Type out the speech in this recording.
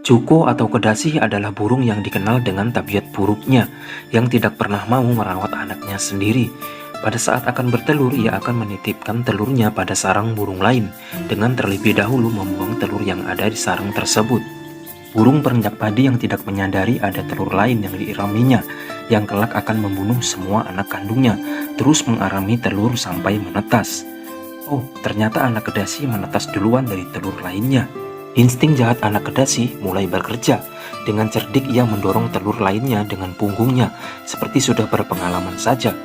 Cuko atau kedasi adalah burung yang dikenal dengan tabiat buruknya, yang tidak pernah mau merawat anaknya sendiri. Pada saat akan bertelur, ia akan menitipkan telurnya pada sarang burung lain, dengan terlebih dahulu membuang telur yang ada di sarang tersebut. Burung perenjak padi yang tidak menyadari ada telur lain yang diiraminya, yang kelak akan membunuh semua anak kandungnya, terus mengarami telur sampai menetas. Oh, ternyata anak kedasi menetas duluan dari telur lainnya. Insting jahat anak kedasi mulai bekerja. Dengan cerdik ia mendorong telur lainnya dengan punggungnya, seperti sudah berpengalaman saja.